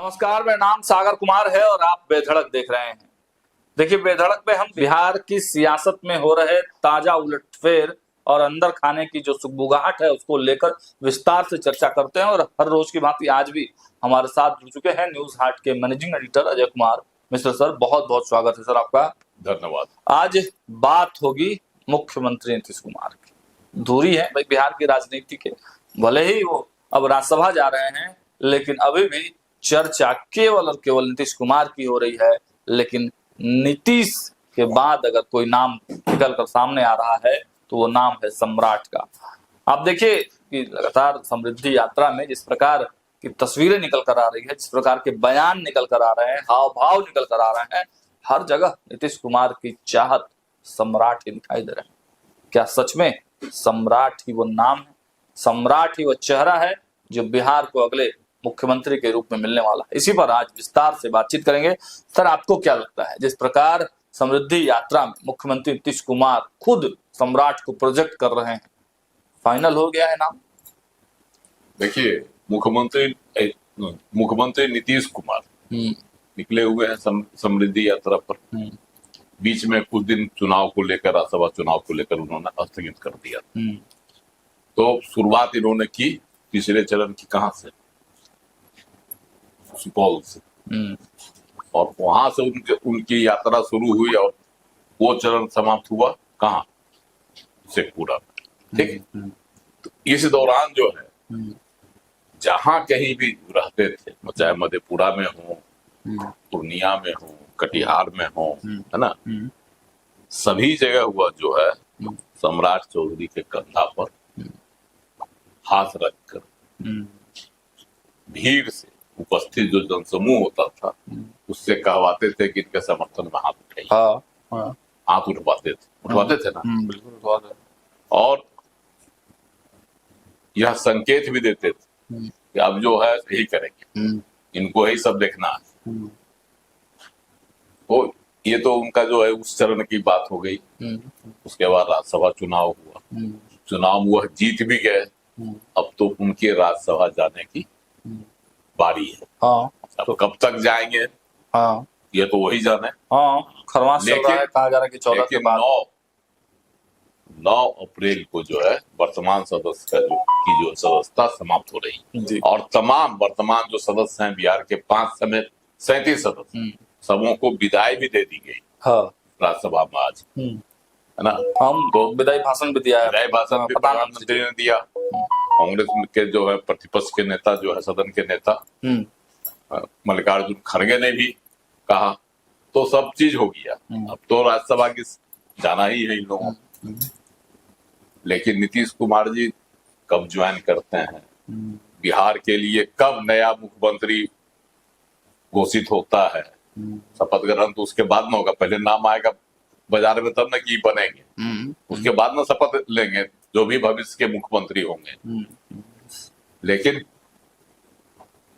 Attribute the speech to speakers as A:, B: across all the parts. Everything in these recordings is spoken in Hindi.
A: नमस्कार, मेरा नाम सागर कुमार है और आप बेधड़क देख रहे हैं। देखिए, बेधड़क में हम बिहार की सियासत में हो रहे ताजा उलटफेर और अंदर खाने की जो सुगबुगाहट है उसको लेकर विस्तार से चर्चा करते हैं। और हर रोज की भांति आज भी हमारे साथ जुड़ चुके हैं न्यूज हाट के managing editor Ajay Kumar Mishra sir. बहुत बहुत स्वागत है सर आपका।
B: धन्यवाद।
A: आज बात होगी मुख्यमंत्री नीतीश कुमार की। दूरी है भाई बिहार की राजनीति के, भले ही वो अब राज्यसभा जा रहे हैं, लेकिन अभी भी चर्चा केवल और केवल नीतीश कुमार की हो रही है। लेकिन नीतीश के बाद अगर कोई नाम निकल कर सामने आ रहा है तो वो नाम है सम्राट का। आप देखिए कि लगातार समृद्धि यात्रा में जिस प्रकार की तस्वीरें निकल कर आ रही है, जिस प्रकार के बयान निकल कर आ रहे हैं, हाव भाव निकल कर आ रहे हैं, हर जगह नीतीश कुमार की चाहत सम्राट ही दिखाई दे रहे हैं। क्या सच में सम्राट ही वो नाम है, सम्राट ही वो चेहरा है जो बिहार को अगले मुख्यमंत्री के रूप में मिलने वाला है? इसी पर आज विस्तार से बातचीत करेंगे। सर, आपको क्या लगता है, जिस प्रकार समृद्धि यात्रा में मुख्यमंत्री नीतीश कुमार खुद सम्राट को प्रोजेक्ट कर रहे हैं, फाइनल हो गया है नाम?
B: देखिए, मुख्यमंत्री नीतीश कुमार निकले हुए हैं समृद्धि यात्रा पर। बीच में कुछ दिन चुनाव को लेकर, राज्यसभा चुनाव को लेकर उन्होंने स्थगित कर दिया। तो शुरुआत इन्होंने की तीसरे चरण की, कहां से? सुपौल से। और वहां से उनकी यात्रा शुरू हुई और वो चरण समाप्त हुआ कहां? शेखपुरा। ठीक है। तो इस दौरान जो है, जहां कहीं भी रहते थे, चाहे मधेपुरा में हो, पूर्णिया में हो, कटिहार में हो, है ना, सभी जगह हुआ जो है सम्राट चौधरी के कंधा पर हाथ रखकर भीड़ से उपस्थित जो जनसमूह होता था उससे कहवाते थे कि इनके समर्थन में हाथ उठाइए। हाथ उठवाते थे ना।
A: बिल्कुल उठवाते।
B: और यह संकेत भी देते थे कि अब जो है यही करेंगे, इनको यही सब देखना है। तो ये तो उनका जो है उस चरण की बात हो गई। उसके बाद राज्यसभा चुनाव हुआ, चुनाव वह जीत भी गए। अब तो उनके राज्यसभा जाने की बारी है। अब कब तक जाएंगे ये तो वही जाने।
A: खरमास चल रहा है, कहा जा रहा है कि 14 के बाद
B: 9 अप्रैल को जो है वर्तमान सदस्य की जो सदस्यता समाप्त हो रही। और तमाम वर्तमान जो सदस्य हैं बिहार के 5 समेत 37 सदस्य, सबों को विदाई भी दे दी गई राज्यसभा में आज, है ना।
A: हम तो विदाई भाषण भी दिया है,
B: विदाई भाषण भी प्रधानमंत्री ने दिया। कांग्रेस के जो है प्रतिपक्ष के नेता, जो है सदन के नेता मल्लिकार्जुन खड़गे ने भी कहा। तो सब चीज हो गया। अब तो राज्यसभा की जाना ही है इन लोगों। लेकिन नीतीश कुमार जी कब ज्वाइन करते हैं, बिहार के लिए कब नया मुख्यमंत्री घोषित होता है, शपथ ग्रहण तो उसके बाद में होगा। पहले नाम आएगा बाजार में तब न कि बनेंगे, उसके बाद में शपथ लेंगे जो भी भविष्य के मुख्यमंत्री होंगे। लेकिन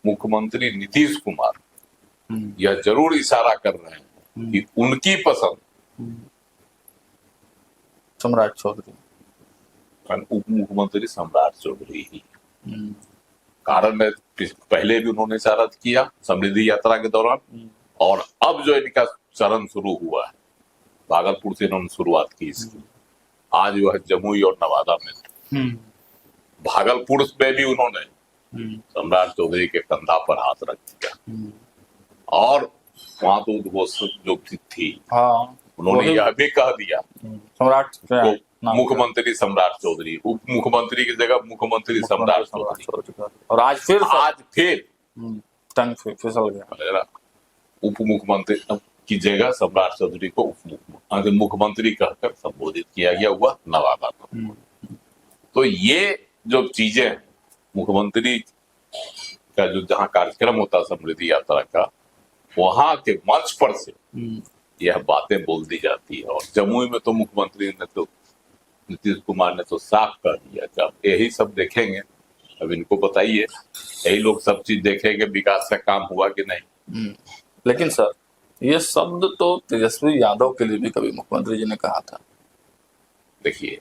B: मुख्यमंत्री नीतीश कुमार यह जरूर इशारा कर रहे हैं कि उनकी पसंद
A: सम्राट चौधरी,
B: उप मुख्यमंत्री सम्राट चौधरी ही। कारण है पहले भी उन्होंने इशारा किया समृद्धि यात्रा के दौरान, और अब जो इनका चरण शुरू हुआ है, भागलपुर से इन्होंने शुरुआत की इसकी। आज जो है जमुई और नवादा में, भागलपुर में भी उन्होंने सम्राट चौधरी के कंधा पर हाथ रख दिया। और वहां तो उद्घोषक जो थी, उन्होंने यह भी कह दिया
A: सम्राट
B: मुख्यमंत्री सम्राट चौधरी, उप मुख्यमंत्री की जगह मुख्यमंत्री सम्राट चौधरी।
A: और आज फिर
B: टंग
A: फिसल गया।
B: उप मुख्यमंत्री की जगह सम्राट चौधरी को मुख्यमंत्री कहकर संबोधित किया गया हुआ नवादा में। तो ये जो चीजें, मुख्यमंत्री का जो जहाँ कार्यक्रम होता है समृद्धि यात्रा का, वहां के मंच पर से यह बातें बोल दी जाती है। और जमुई में तो मुख्यमंत्री ने तो, नीतीश कुमार ने तो साफ कर दिया कि अब यही सब देखेंगे। अब इनको बताइए, यही लोग सब चीज देखेंगे विकास का काम हुआ कि नहीं।
A: लेकिन सर, ये शब्द तो तेजस्वी यादव के लिए भी कभी मुख्यमंत्री जी ने कहा था।
B: देखिए,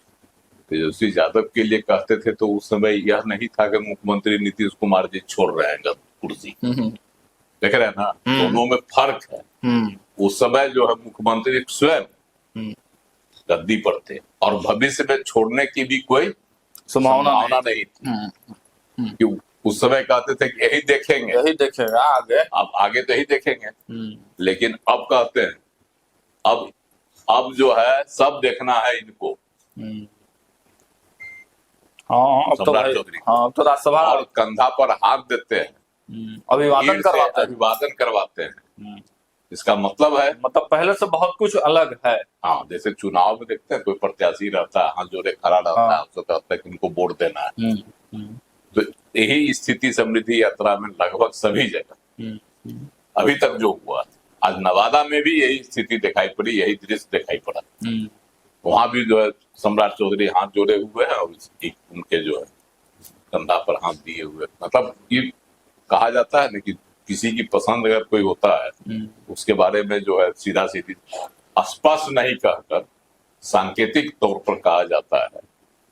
B: तेजस्वी यादव के लिए कहते थे तो उस समय यह नहीं था कि मुख्यमंत्री नीतीश कुमार जी छोड़ रहे हैं कुर्सी। देख रहे हैं ना, दोनों में फर्क है। उस समय जो है मुख्यमंत्री स्वयं गद्दी पर थे और भविष्य में छोड़ने की भी कोई संभावना नहीं थी। कि उस समय कहते थे कि यही देखेंगे
A: आगे,
B: अब आगे तो यही देखेंगे। लेकिन अब कहते हैं अब जो है सब देखना है इनको।
A: हाँ, अब तो भाई, हाँ, अब तो राज्यसभा
B: और कंधा पर हाथ देते हैं,
A: अभिवादन
B: करवाते हैं। इसका मतलब है,
A: मतलब पहले से बहुत कुछ अलग है।
B: हाँ, जैसे चुनाव में देखते हैं कोई प्रत्याशी रहता है, हाथ जोड़े खड़ा रहता है, उसको कहता है कि इनको वोट देना है। तो यही स्थिति समृद्धि यात्रा में लगभग सभी जगह अभी तक जो हुआ, आज नवादा में भी यही स्थिति दिखाई पड़ी, यही दृश्य दिखाई पड़ा। वहां भी जो है सम्राट चौधरी हाथ जोड़े हुए हैं और उनके जो है कंधा पर हाथ दिए हुए। मतलब ये कहा जाता है ना कि किसी की पसंद अगर कोई होता है उसके बारे में जो है सीधा सीधी स्पष्ट नहीं कहकर सांकेतिक तौर पर कहा जाता है।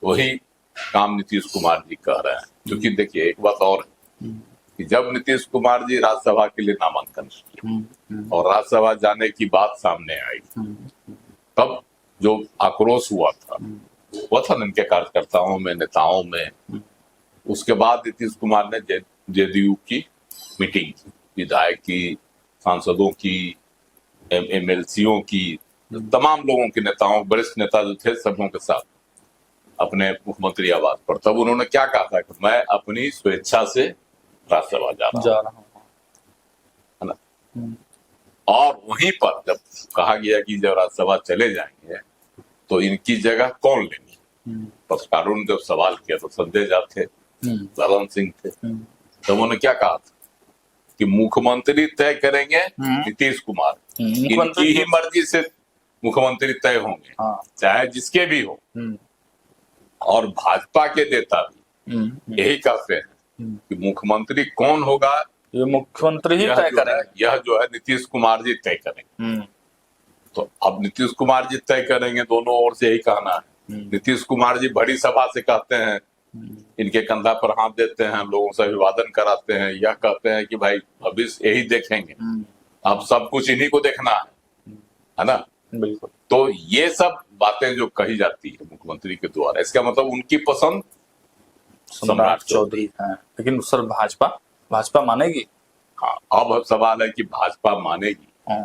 B: वही काम नीतीश कुमार जी कह रहे हैं। क्योंकि देखिए एक बात और है कि जब नीतीश कुमार जी राज्यसभा के लिए नामांकन किए और राज्यसभा जाने की बात सामने आई, तब जो आक्रोश हुआ था ना इनके कार्यकर्ताओं में, नेताओं में। उसके बाद नीतीश कुमार ने जेडीयू की मीटिंग की, विधायक की, सांसदों की, एमएलसीओं की, तमाम लोगों के नेताओं, वरिष्ठ नेता जो थे सबों के साथ अपने मुख्यमंत्री आवास पर। तब उन्होंने क्या कहा था कि मैं अपनी स्वेच्छा से राज्यसभा जा रहा हूँ, है ना। और वहीं पर जब कहा गया कि जब राज्यसभा चले जाएंगे तो इनकी जगह कौन लेंगे, पत्रकारों ने जब सवाल किया तो संजय झा थे, ललन सिंह थे। तब उन्होंने क्या कहा था कि मुख्यमंत्री तय करेंगे नीतीश कुमार, इनकी ही मर्जी से मुख्यमंत्री तय होंगे, चाहे जिसके भी हो। और भाजपा के नेता भी यही कहते हैं कि मुख्यमंत्री कौन होगा
A: ये मुख्यमंत्री ही तय करेंगे,
B: यह जो है नीतीश कुमार जी तय करेंगे। तो अब नीतीश कुमार जी तय करेंगे, दोनों ओर से यही कहना है। नीतीश कुमार जी बड़ी सभा से कहते हैं, इनके कंधा पर हाथ देते हैं, लोगों से अभिवादन कराते हैं, यह कहते हैं कि भाई भविष्य यही देखेंगे, अब सब कुछ इन्हीं को देखना है ना।
A: बिल्कुल।
B: तो ये सब बातें जो कही जाती है मुख्यमंत्री के द्वारा, इसका मतलब उनकी पसंद
A: सम्राट चौधरी है। लेकिन सर भाजपा मानेगी?
B: हाँ, अब सवाल है कि भाजपा मानेगी।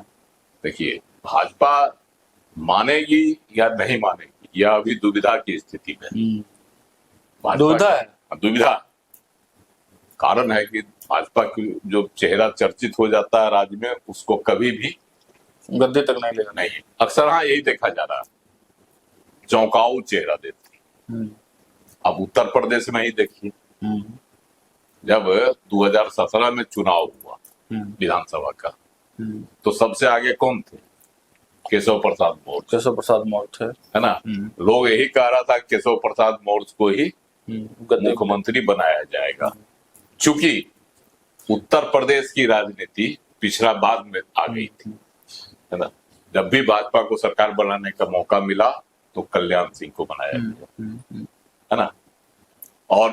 B: देखिए, भाजपा मानेगी या नहीं मानेगी, यह अभी दुविधा की स्थिति में।
A: दुविधा है,
B: दुविधा। कारण है कि भाजपा की जो चेहरा चर्चित हो जाता है राज्य में, उसको कभी भी
A: गद्दी तक नहीं लेगा।
B: नहीं, अक्सर हाँ यही देखा जा रहा है, चौंकाऊ चेहरा देती। अब उत्तर प्रदेश में ही देखिए, जब 2017 में चुनाव हुआ विधानसभा का, तो सबसे आगे कौन थे? केशव प्रसाद मौर्य थे, है ना। लोग यही कह रहा था केशव प्रसाद मौर्य को ही मुख्यमंत्री बनाया जाएगा। चूंकि उत्तर प्रदेश की राजनीति पिछड़ा बाद में आ गई थी, है ना। जब भी भाजपा को सरकार बनाने का मौका मिला तो कल्याण सिंह को बनाया गया, है ना। और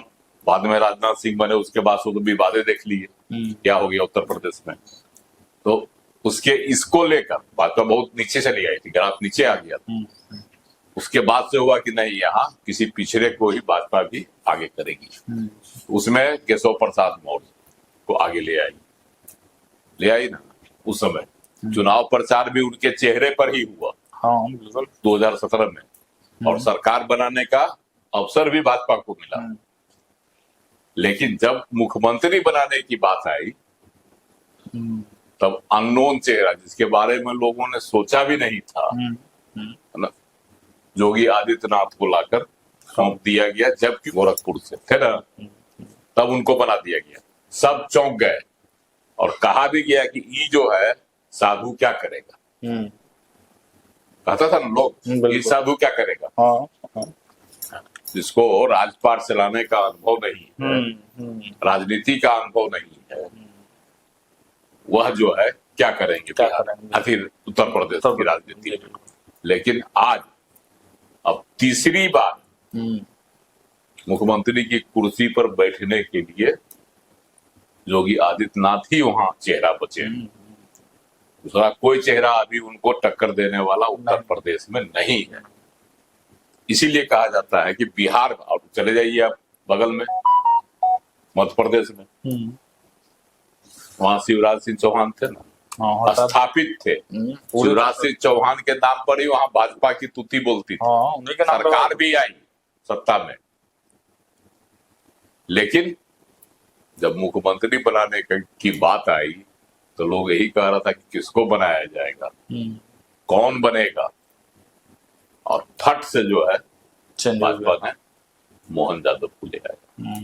B: बाद में राजनाथ सिंह बने, उसके बाद तो विवादे देख लिए क्या हो गया उत्तर प्रदेश में। तो उसके इसको लेकर भाजपा बहुत नीचे चली आई थी, ग्राफ नीचे आ गया था। उसके बाद से हुआ कि नहीं, यहाँ किसी पिछड़े को ही भाजपा भी आगे करेगी। उसमें केशव प्रसाद मौर्य को आगे ले आई ना। उस समय चुनाव प्रचार भी उनके चेहरे पर ही हुआ,
A: हाँ,
B: 2017 में, और सरकार बनाने का अवसर भी भाजपा को मिला। लेकिन जब मुख्यमंत्री बनाने की बात आई तब अननोन चेहरा, जिसके बारे में लोगों ने सोचा भी नहीं था, ना, योगी आदित्यनाथ को लाकर सौंप दिया गया, जबकि गोरखपुर से थे ना, तब उनको बना दिया गया। सब चौंक गए और कहा भी गया कि ये जो है साधु क्या करेगा। कहता था ना लोग, ये साधु क्या करेगा। जिसको राजपाट चलाने का अनुभव नहीं है, राजनीति का अनुभव नहीं है, वह जो है क्या करेंगे आखिर उत्तर प्रदेश की राजनीति। लेकिन आज अब तीसरी बार मुख्यमंत्री की कुर्सी पर बैठने के लिए योगी आदित्यनाथ ही वहां चेहरा बचे हैं। दूसरा कोई चेहरा अभी उनको टक्कर देने वाला उत्तर प्रदेश में नहीं है। इसीलिए कहा जाता है कि बिहार, और चले जाइए आप बगल में मध्य प्रदेश में, वहां शिवराज सिंह चौहान थे ना, स्थापित थे। शिवराज सिंह चौहान के नाम पर ही वहां भाजपा की तुति बोलती थी। सरकार भी आई सत्ता में, लेकिन जब मुख्यमंत्री बनाने की बात आई तो लोग यही कह रहा था कि किसको बनाया जाएगा, कौन बनेगा, और फट से जो है भाजपा ने मोहन यादव को ले आया।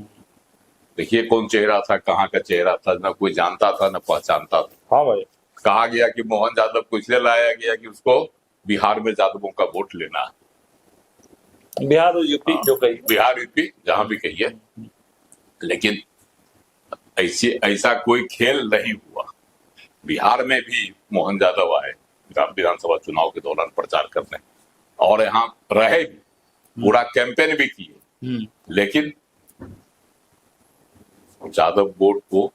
B: देखिए कौन चेहरा था, कहाँ का चेहरा था, न कोई जानता था न पहचानता था।
A: हाँ भाई,
B: कहा गया कि मोहन यादव को इसलिए लाया गया कि उसको बिहार में यादवों का वोट लेना है।
A: बिहार और यूपी, जो कही
B: बिहार यूपी जहां भी कहिए, लेकिन ऐसा कोई खेल नहीं हुआ। बिहार में भी मोहन यादव आए विधानसभा चुनाव के दौरान प्रचार करने, और यहाँ रहे भी, पूरा कैंपेन भी किए, लेकिन यादव वोट को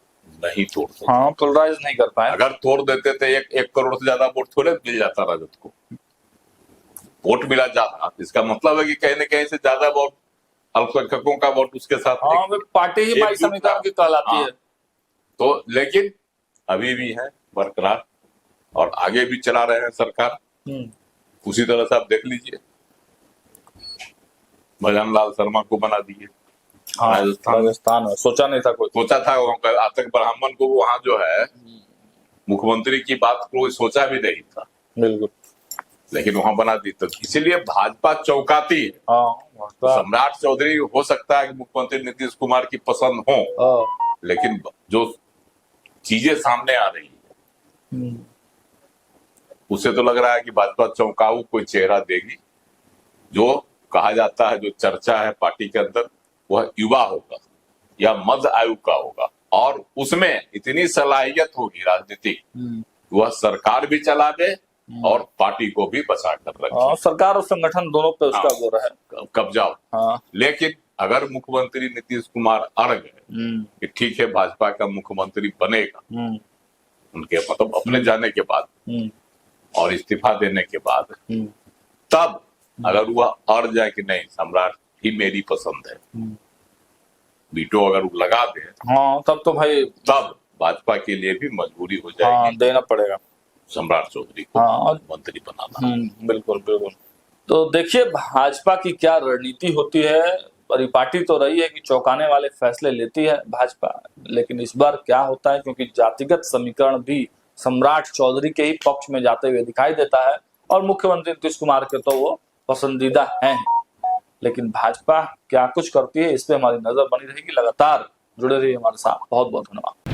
B: नहीं तोड़ सकते।
A: हाँ, पोलराइज नहीं कर पाए।
B: अगर तोड़ देते थे एक करोड़ से ज्यादा वोट थोड़े मिल जाता राजद को। वोट मिला ज्यादा, इसका मतलब है कि कहीं न कहीं से ज्यादा वोट अल्पसंख्यकों का वोट उसके साथ।
A: हाँ, पार्टी ही भाई समीकरण की कहलाती है।
B: तो लेकिन अभी भी है बरकरार, और आगे भी चला रहे हैं सरकार। उसी तरह से आप देख लीजिए, भजन लाल शर्मा को बना दिए
A: राजस्थान में। सोचा नहीं था कोई,
B: सोचा था आतंक ब्राह्मण को वहां जो है मुख्यमंत्री की बात कोई सोचा भी नहीं था,
A: बिल्कुल,
B: लेकिन वहां बना दी। तो इसीलिए भाजपा चौंकाती है। सम्राट चौधरी हो सकता है कि मुख्यमंत्री नीतीश कुमार की पसंद हो, लेकिन जो चीजें सामने आ रही है उससे तो लग रहा है कि भाजपा चौंकाऊ कोई चेहरा देगी। जो कहा जाता है, जो चर्चा है पार्टी के अंदर, वह युवा होगा या मध्य आयु का होगा, और उसमें इतनी सलाहियत होगी राजनीतिक, वह सरकार भी चला दे और पार्टी को भी बचा कर रखे।
A: सरकार और संगठन दोनों पे उसका वो है
B: कब्जा। लेकिन अगर मुख्यमंत्री नीतीश कुमार अड़ गए कि ठीक है भाजपा का मुख्यमंत्री बनेगा, उनके मतलब अपने जाने के बाद और इस्तीफा देने के बाद, तब अगर वह अड़ जाए कि नहीं सम्राट ही मेरी पसंद है, वीटो अगर वो लगा दे,
A: तब तो भाई, तब
B: भाजपा के लिए भी मजबूरी हो जाएगी,
A: देना पड़ेगा
B: सम्राट चौधरी को मंत्री बनाना।
A: बिल्कुल बिल्कुल। तो देखिए भाजपा की क्या रणनीति होती है। परिपाटी तो रही है कि चौंकाने वाले फैसले लेती है भाजपा, लेकिन इस बार क्या होता है, क्योंकि जातिगत समीकरण भी सम्राट चौधरी के ही पक्ष में जाते हुए दिखाई देता है, और मुख्यमंत्री नीतीश कुमार के तो वो पसंदीदा हैं। लेकिन भाजपा क्या कुछ करती है, इस पे हमारी नजर बनी रहेगी। लगातार जुड़े रहिए हमारे साथ। बहुत बहुत धन्यवाद।